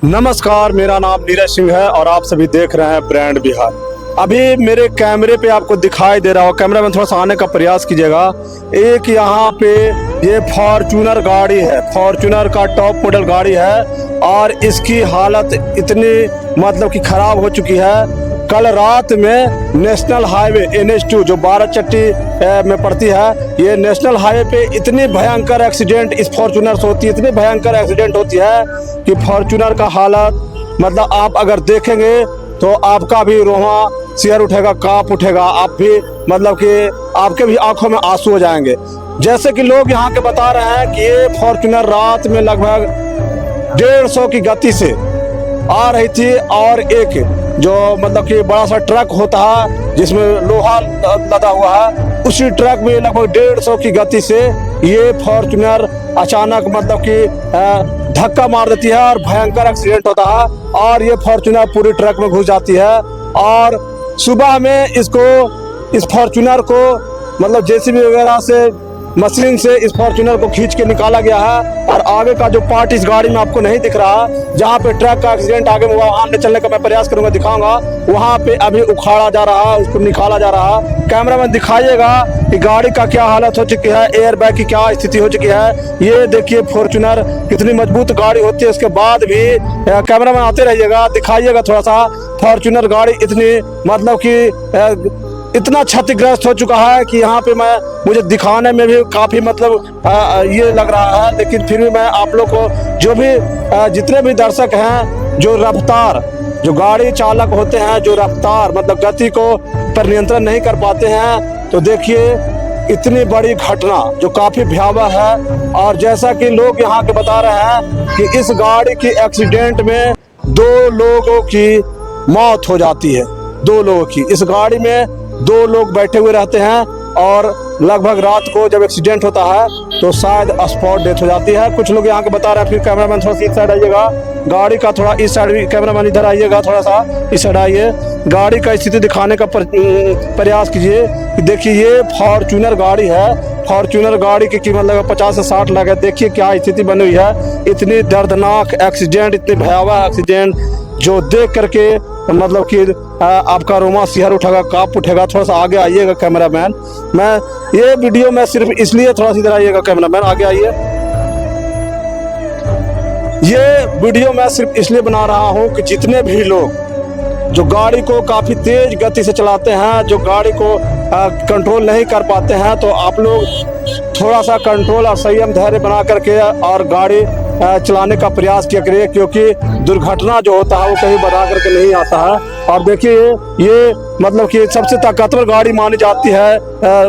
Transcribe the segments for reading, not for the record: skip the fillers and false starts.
नमस्कार, मेरा नाम नीरज सिंह है और आप सभी देख रहे हैं ब्रांड बिहार। अभी मेरे कैमरे पे आपको दिखाई दे रहा हो, कैमरा में थोड़ा सा आने का प्रयास कीजिएगा। एक यहाँ पे ये फॉर्च्यूनर गाड़ी है, फॉर्च्यूनर का टॉप मॉडल गाड़ी है और इसकी हालत इतनी मतलब कि ख़राब हो चुकी है। कल रात में नेशनल हाईवे NH2 जो बाराचट्टी में पड़ती है, ये नेशनल हाईवे पे इतनी भयंकर एक्सीडेंट इस फॉर्च्यूनर से होती है, इतनी भयंकर एक्सीडेंट होती है कि फॉर्च्यूनर का हालत मतलब आप अगर देखेंगे तो आपका भी रोहा सिर उठेगा, कांप उठेगा। आप भी मतलब कि आपके भी आंखों में आंसू हो जाएंगे। जैसे कि लोग यहाँ के बता रहे हैं कि ये फॉर्च्यूनर रात में लगभग 150 की गति से आ रही थी और एक जो मतलब कि बड़ा सा ट्रक होता है जिसमें लोहा लदा हुआ है, उसी ट्रक में लगभग 150 की गति से ये फॉर्च्यूनर अचानक मतलब कि धक्का मार देती है और भयंकर एक्सीडेंट होता है और ये फॉर्च्यूनर पूरी ट्रक में घुस जाती है। और सुबह में इस फॉर्च्यूनर को मतलब JCB वगैरह से मशीन से इस फॉर्च्यूनर को खींच के निकाला गया है और आगे का जो पार्ट इस गाड़ी में आपको नहीं दिख रहा, जहाँ पे ट्रक का एक्सीडेंट आगे में वहाँ ले चलने का मैं प्रयास करूंगा, दिखाऊंगा। वहाँ पे अभी उखाड़ा जा रहा है, उसको निकाला जा रहा है। कैमरा में दिखाइएगा कि गाड़ी का क्या हालत हो चुकी है, एयर बैग की क्या स्थिति हो चुकी है। ये देखिए फॉर्च्यूनर कितनी मजबूत गाड़ी होती है, उसके बाद भी कैमरा में आते रहिएगा, दिखाइएगा थोड़ा सा। फॉर्च्यूनर गाड़ी इतनी मतलब कि इतना क्षतिग्रस्त हो चुका है कि यहाँ पे मुझे दिखाने में भी काफ़ी मतलब ये लग रहा है, लेकिन फिर भी मैं आप लोग को जो भी जितने भी दर्शक हैं जो रफ्तार जो गाड़ी चालक होते हैं, जो रफ्तार मतलब गति को पर नियंत्रण नहीं कर पाते हैं, तो देखिए इतनी बड़ी घटना जो काफ़ी भयावह है। और जैसा कि लोग यहाँ के बता रहे हैं कि इस गाड़ी की एक्सीडेंट में 2 लोगों की मौत हो जाती है, 2 लोगों की। इस गाड़ी में 2 लोग बैठे हुए रहते हैं और लगभग रात को जब एक्सीडेंट होता है तो शायद स्पॉट डेथ हो जाती है। कुछ लोग यहाँ के बता रहे हैं। फिर कैमरामैन थोड़ा सा इस साइड आइएगा, गाड़ी का थोड़ा इस साइड भी, कैमरामैन इधर आइएगा, थोड़ा सा इस साइड आइए, गाड़ी का स्थिति दिखाने का प्रयास कीजिए कि देखिए ये फॉर्च्यूनर गाड़ी है। फॉर्च्यूनर गाड़ी की कीमत लगभग 50 से 60 लाख है। देखिए क्या स्थिति बनी हुई है, इतनी दर्दनाक एक्सीडेंट, इतनी भयावह एक्सीडेंट जो देख करके मतलब कि आपका रोमा सिहर उठेगा, कांप उठेगा। थोड़ा सा आगे आइएगा कैमरामैन, मैं ये वीडियो में सिर्फ इसलिए थोड़ा सा इधर आइएगा कैमरामैन, आगे आइए। ये वीडियो मैं सिर्फ इसलिए बना रहा हूँ कि जितने भी लोग जो गाड़ी को काफ़ी तेज गति से चलाते हैं, जो गाड़ी को कंट्रोल नहीं कर पाते हैं, तो आप लोग थोड़ा सा कंट्रोल और संयम धैर्य बना करके और गाड़ी चलाने का प्रयास किया करिए, क्योंकि दुर्घटना जो होता है वो कहीं बना करके नहीं आता है। और देखिए ये मतलब कि सबसे ताकतवर गाड़ी मानी जाती है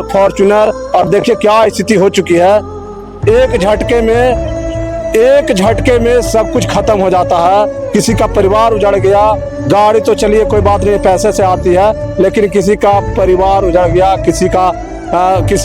फॉर्च्यूनर, और देखिए क्या स्थिति हो चुकी है। एक झटके में सब कुछ खत्म हो जाता है। किसी का परिवार उजड़ गया, गाड़ी तो चलिए कोई बात नहीं, पैसे से आती है, लेकिन किसी का परिवार उजड़ गया, किसी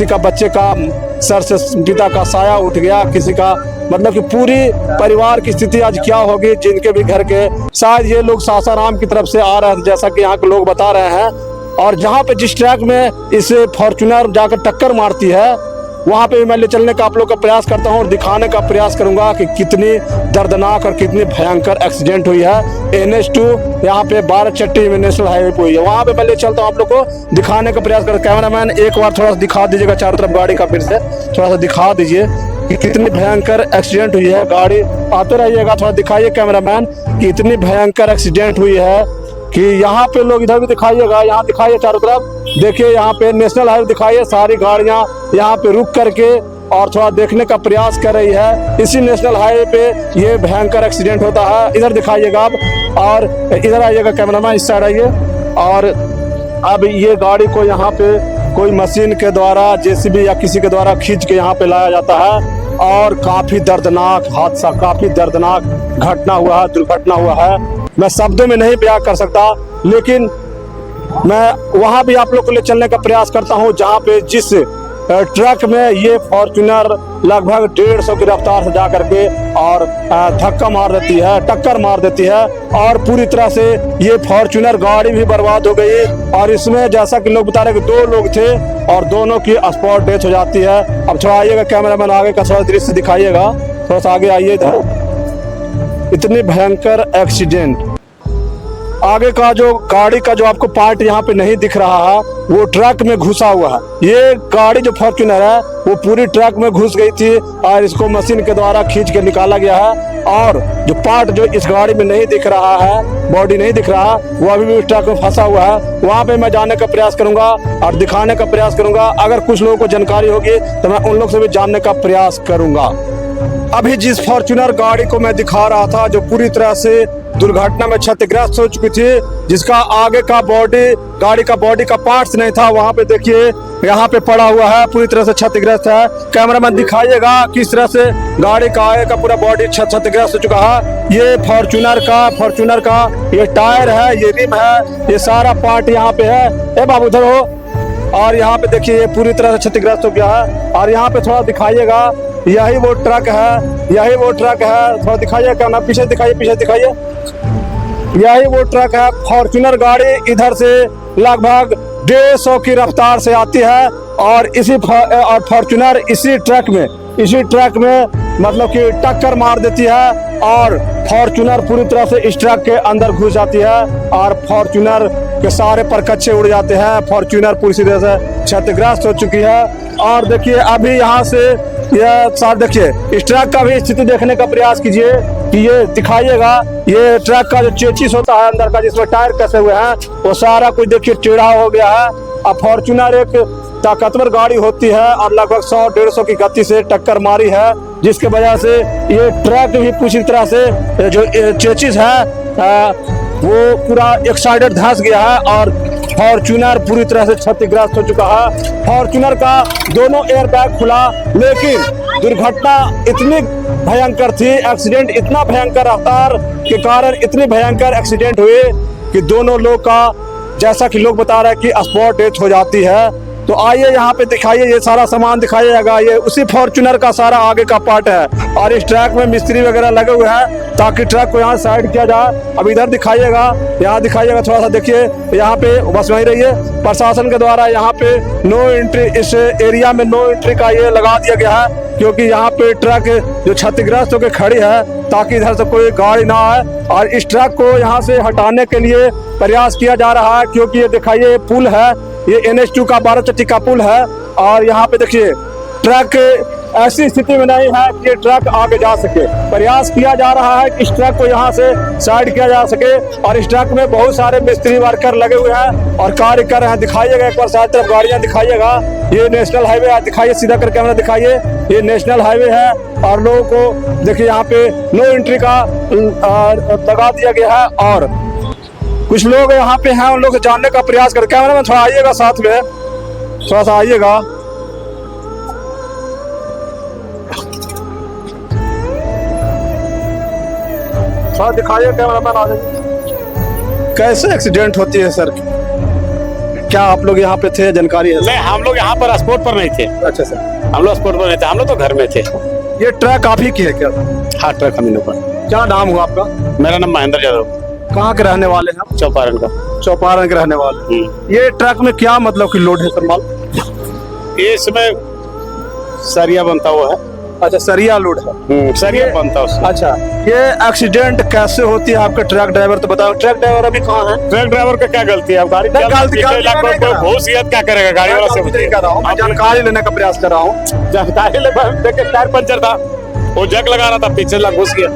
का बच्चे का सर से पिता का साया उठ गया, किसी का मतलब कि पूरी परिवार की स्थिति आज क्या होगी। जिनके भी घर के शायद ये लोग सासाराम की तरफ से आ रहे हैं, जैसा कि यहाँ के लोग बता रहे हैं, और जहाँ पे जिस ट्रैक में इस फॉर्च्यूनर जाकर टक्कर मारती है वहाँ पे मैं ले चलने का आप लोग का प्रयास करता हूँ और दिखाने का प्रयास करूँगा कि कितनी दर्दनाक और कितनी भयंकर एक्सीडेंट हुई है। NH2 यहाँ पे बाराचट्टी में नेशनल हाईवे पे हुई है, वहाँ पे मैं ले चलता हूँ, आप लोग को दिखाने का प्रयास कर। कैमरामैन एक बार थोड़ा सा दिखा दीजिएगा चारों तरफ गाड़ी का, फिर से थोड़ा सा दिखा दीजिए कि कितनी भयंकर एक्सीडेंट हुई है। गाड़ी आते रहिएगा, थोड़ा दिखाइए कैमरामैन कि इतनी भयंकर एक्सीडेंट हुई है कि यहाँ पे लोग इधर भी दिखाइएगा, यहाँ दिखाइए चारों तरफ। देखिए यहाँ पे नेशनल हाईवे दिखाइए, सारी गाड़ियाँ यहाँ पे रुक करके और थोड़ा देखने का प्रयास कर रही है। इसी नेशनल हाईवे पे ये भयंकर एक्सीडेंट होता है। इधर दिखाइएगा आप, और इधर आइएगा कैमरामैन, इस साइड आइए। और अब ये गाड़ी को यहाँ पे कोई मशीन के द्वारा, JCB या किसी के द्वारा खींच के यहाँ पे लाया जाता है और काफ़ी दर्दनाक हादसा, काफ़ी दर्दनाक घटना हुआ है, दुर्घटना हुआ है। मैं शब्दों में नहीं बयां कर सकता, लेकिन मैं वहाँ भी आप लोग को ले चलने का प्रयास करता हूँ जहाँ पे जिस ट्रक में ये फॉर्च्यूनर लगभग 150 की रफ्तार से जा करके और धक्का मार देती है, टक्कर मार देती है, और पूरी तरह से ये फॉर्च्यूनर गाड़ी भी बर्बाद हो गई। और इसमें जैसा कि लोग बता रहे हैं कि 2 लोग थे और दोनों की स्पॉट डेथ हो जाती है। अब थोड़ा आइएगा कैमरामैन, आगे का थोड़ा दृश्य दिखाइएगा, थोड़ा सा आगे आइए इधर। इतनी भयंकर एक्सीडेंट। आगे का जो गाड़ी का जो आपको पार्ट यहाँ पे नहीं दिख रहा है वो ट्रक में घुसा हुआ है। ये गाड़ी जो फॉर्च्यूनर है वो पूरी ट्रक में घुस गई थी और इसको मशीन के द्वारा खींच के निकाला गया है। और जो पार्ट जो इस गाड़ी में नहीं दिख रहा है, बॉडी नहीं दिख रहा, वो अभी भी ट्रक में फंसा हुआ है। वहाँ पे मैं जाने का प्रयास करूंगा और दिखाने का प्रयास करूंगा। अगर कुछ लोगों को जानकारी होगी तो मैं उन लोग से भी जानने का प्रयास करूंगा। अभी जिस फॉर्च्यूनर गाड़ी को मैं दिखा रहा था जो पूरी तरह से दुर्घटना में क्षतिग्रस्त हो चुकी थी, जिसका आगे का बॉडी, गाड़ी का बॉडी का पार्ट्स नहीं था, वहां पे देखिए यहाँ पे पड़ा हुआ है, पूरी तरह से क्षतिग्रस्त है। कैमरामैन दिखाइएगा किस तरह से गाड़ी का आगे का पूरा बॉडी क्षतिग्रस्त हो चुका है। ये फॉर्च्यूनर का ये टायर है, ये रिम है, ये सारा पार्ट यहाँ पे है। ए बाबू उधर हो। और यहाँ पे देखिए ये पूरी तरह से क्षतिग्रस्त हो गया है। और यहाँ पे थोड़ा दिखाइएगा, यही वो ट्रक है, थोड़ा दिखाइए, क्या ना पीछे दिखाइए। यही वो ट्रक है। फॉर्च्यूनर गाड़ी इधर से लगभग 150 की रफ्तार से आती है और फॉर्च्यूनर इसी ट्रक में मतलब कि टक्कर मार देती है और फॉर्च्यूनर पूरी तरह से इस ट्रक के अंदर घुस जाती है और फॉर्च्यूनर के सारे परकच्चे उड़ जाते हैं। फॉर्च्यूनर पूरी तरह से क्षतिग्रस्त हो चुकी है। और देखिए अभी यहाँ से यह साथ देखिए, इस ट्रक का भी स्थिति देखने का प्रयास कीजिए कि ये दिखाइएगा, ये ट्रक का जो चेचिस होता है अंदर का, जिसमें टायर कसे हुए हैं, वो सारा कुछ देखिए टेढ़ा हो गया है। अब फॉर्च्यूनर एक ताकतवर गाड़ी होती है और लगभग 100-150 की गति से टक्कर मारी है, जिसके वजह से ये ट्रक भी पूरी तरह से जो चेचिस है वो पूरा एक साइडेड धंस गया है और फॉर्च्यूनर पूरी तरह से क्षतिग्रस्त हो चुका है। फॉर्च्यूनर का दोनों एयर बैग खुला, लेकिन दुर्घटना इतनी भयंकर थी, एक्सीडेंट इतना भयंकर रफ्तार के कारण इतनी भयंकर एक्सीडेंट हुए कि दोनों लोग का, जैसा कि लोग बता रहे हैं कि स्पॉट डेथ हो जाती है। तो आइए यहाँ पे दिखाइए, ये सारा सामान दिखाइएगा। ये उसी फॉर्च्यूनर का सारा आगे का पार्ट है और इस ट्रक में मिस्त्री वगैरह लगे हुए हैं ताकि ट्रक को यहाँ साइड किया जाए। अब इधर दिखाइएगा, यहाँ दिखाइएगा, थोड़ा सा देखिए। यहाँ पे बस वहीं रहिए। प्रशासन के द्वारा यहाँ पे नो एंट्री, इस एरिया में नो एंट्री का ये लगा दिया गया है, क्योंकि यहाँ पे ट्रक जो क्षतिग्रस्त होकर खड़ी है ताकि इधर से कोई गाड़ी ना आए। और इस ट्रक को यहाँ से हटाने के लिए प्रयास किया जा रहा है, क्योंकि ये दिखाइए पुल है, ये NH2 का 12 चट्टी का पुल है। और यहाँ पे देखिए ट्रक ऐसी स्थिति में नहीं है कि ट्रक आगे जा सके। प्रयास किया जा रहा है कि इस ट्रक को यहाँ से साइड किया जा सके। और इस ट्रक में बहुत सारे मिस्त्री वर्कर लगे हुए हैं और कार्य कर रहे हैं। दिखाइएगा एक बार साइड तरफ गाड़ियाँ दिखाइएगा। ये नेशनल हाईवे है, दिखाइए, सीधा कर कैमरा दिखाइए, ये नेशनल हाईवे है। और लोगों को देखिए यहाँ पे नो एंट्री का लगा दिया गया है और कुछ लोग यहाँ पे हैं, उन लोग जानने का प्रयास कर। कैमरा में थोड़ा आइएगा, साथ में थोड़ा सा आइएगा। थोड़ा दिखाइए, कैमरा मैन आ जाइए। कैसे एक्सीडेंट होती है सर? क्या आप लोग यहाँ पे थे, जानकारी है? नहीं, हम लोग यहाँ पर स्पॉट पर नहीं थे। अच्छा सर, हम लोग स्पॉट पर नहीं थे, हम लोग तो घर में थे। ये ट्रक आप ही की है क्या? हाँ, ट्रक हम लोग का। क्या नाम हुआ आपका? मेरा नाम महेंद्र यादव। कहाँ के रहने वाले हैं? चौपारण का। चौपारण के रहने वाले। ये ट्रक में क्या मतलब कि लोड है सर, माल? ये इसमें सरिया बनता हुआ है। अच्छा, सरिया लोड है। सरिया बनता है। अच्छा, ये एक्सीडेंट कैसे होती है? आपका ट्रक ड्राइवर तो बताओ। ट्रक ड्राइवर अभी कहाँ है? ट्रक ड्राइवर का क्या गलती है? अब गाड़ी क्या करेगा गाड़ी वाला से? मैं जानकारी लेने का प्रयास कर रहा हूँ। जानकारी लेके टायर पंचर था, वो जग लगा रहा था, पीछे लग घुस गया।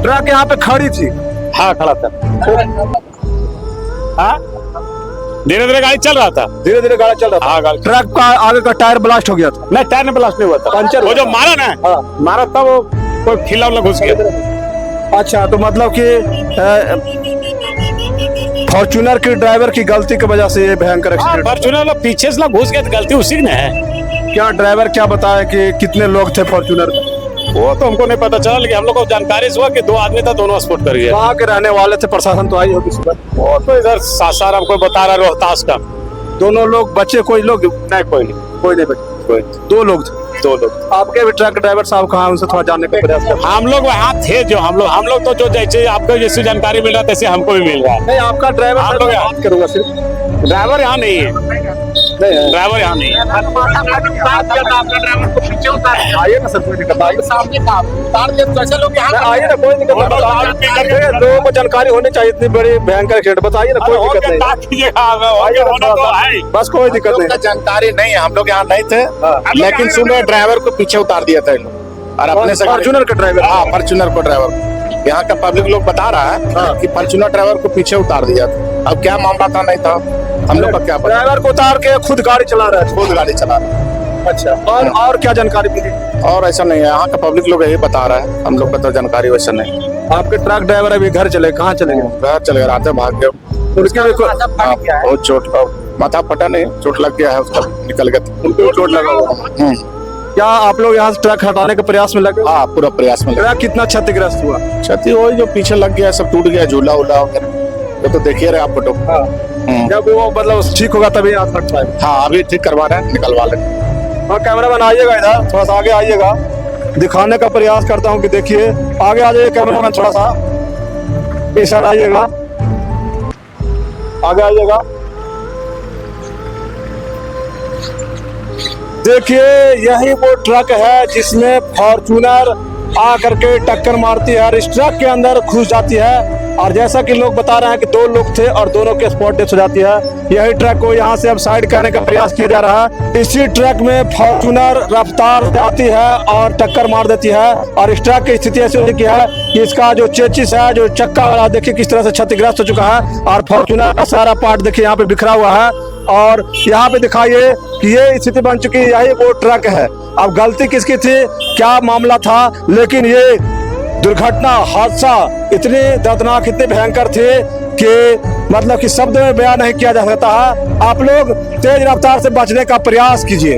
ट्रक यहाँ पे खड़ी थी? हाँ, खड़ा था। हाँ, धीरे धीरे गाड़ी चल रहा था। धीरे धीरे गाड़ी चल रहा था। हाँ, गाड़ी। ट्रक का आगे का टायर ब्लास्ट हो गया था? नहीं, टायर में ब्लास्ट नहीं हुआ था, पंचर। वो जो मारा ना, हाँ, मारा था, वो कोई खिला उला घुस गया। अच्छा, तो मतलब कि फॉर्च्यूनर के ड्राइवर की गलती की वजह से ये भयंकर एक्सीडेंट। फॉर्च्यूनर पीछे से घुस गया, गलती उसी ने है। क्या ड्राइवर क्या बताया कि कितने लोग थे फॉर्च्यूनर में? वो तो हमको नहीं पता चला, लेकिन हम लोग को जानकारी हुआ कि 2 आदमी था, दोनों स्पॉट कर गए। वहाँ के रहने वाले थे? प्रशासन तो आई होगी सुबह? वो तो इधर सासाराम को बता रहा, रोहतास का। दोनों लोग बचे? कोई लोग नहीं, कोई नहीं बचे। कोई 2 लोग थे। 2 लोग। आपके भी ट्रक ड्राइवर साहब कहाँ, उनसे थोड़ा जानने का प्रयास कर। हम लोग वहाँ थे, जो हम लोग तो जो जैसे आपको जैसी जानकारी मिल रहा है तैसे हमको भी मिल रहा है। नहीं, आपका ड्राइवर हम लोग बात करूंगा सिर्फ। ड्राइवर यहाँ नहीं है। नहीं है। ड्राइवर यहाँ नहीं है। आइए ना सर, कोई दिक्कत नहीं। सामने का उतार दिया तो ऐसे लोग यहाँ आइए ना, कोई दिक्कत नहीं। लोगों को जानकारी होनी चाहिए, इतनी बड़ी भयंकर एक्सीडेंट। बताइए ना, कोई दिक्कत नहीं। आइए ना, बस कोई दिक्कत नहीं। जानकारी नहीं है, हम लोग यहाँ नहीं थे, हाँ। लेकिन सुन रहे ड्राइवर को पीछे उतार दिया था इन लोग। और अपने से फॉर्च्यूनर का ड्राइवर? हाँ, फॉर्च्यूनर को ड्राइवर। यहाँ का पब्लिक लोग बता रहा है हाँ। कि फॉर्च्यूनर ड्राइवर को पीछे उतार दिया था। अब क्या मामला था नहीं था, हम लोग का क्या पता। ड्राइवर को उतार के खुद गाड़ी चला रहा है। खुद गाड़ी चला रहा है। अच्छा, और क्या जानकारी मिली? और ऐसा नहीं है, यहाँ का पब्लिक लोग यही बता रहा है, हम लोग का तो जानकारी वैसा नहीं। आपके ट्रक ड्राइवर अभी घर चले, कहाँ चले गए? घर चले गए, रात में भाग गए। उनके भी हाँ, बहुत चोट, माथा फटा नहीं, चोट लग गया है उसका, निकल गया था। उनको चोट लगा हुआ। क्या आप लोग यहाँ से ट्रक हटाने के प्रयास में लगे? हाँ, पूरा प्रयास में लगा। ट्रक कितना क्षतिग्रस्त हुआ? क्षति हो जो पीछे लग गया, सब टूट गया, झूला उला वगैरह, ये तो देखिए रहे आप फोटो। जब वो मतलब ठीक होगा तभी यहाँ ट्रक पाए। हाँ, अभी ठीक करवा रहे हैं, निकलवा लेंगे। हाँ, कैमरामैन आइएगा इधर, थोड़ा सा आगे आइएगा, दिखाने का प्रयास करता हूँ कि देखिए। आगे आ जाइए कैमरामैन, थोड़ा सा इस साइड आइएगा, आगे आइएगा। देखिए, यही वो ट्रक है जिसमें फॉर्च्यूनर आकर के टक्कर मारती है और इस ट्रक के अंदर घुस जाती है। और जैसा कि लोग बता रहे हैं कि 2 लोग थे और दोनों के स्पॉट डेथ हो जाती है। यही ट्रक को यहाँ से अब साइड करने का प्रयास किया जा रहा है। इसी ट्रक में फॉर्च्यूनर रफ्तार से आती है और टक्कर मार देती है। और इस ट्रक की स्थिति ऐसी हो चुकी है कि इसका जो चेचिस है, जो चक्का वाला, देखिए किस तरह से क्षतिग्रस्त हो चुका है। और फॉर्च्यूनर का सारा पार्ट देखिए यहाँ पे बिखरा हुआ है। और यहाँ पे दिखाइए कि ये स्थिति बन चुकी है, यही वो ट्रक है। अब गलती किसकी थी, क्या मामला था, लेकिन ये दुर्घटना, हादसा इतनी दर्दनाक, इतने भयंकर थे कि मतलब कि शब्द में बयान नहीं किया जा सकता है। आप लोग तेज रफ्तार से बचने का प्रयास कीजिए।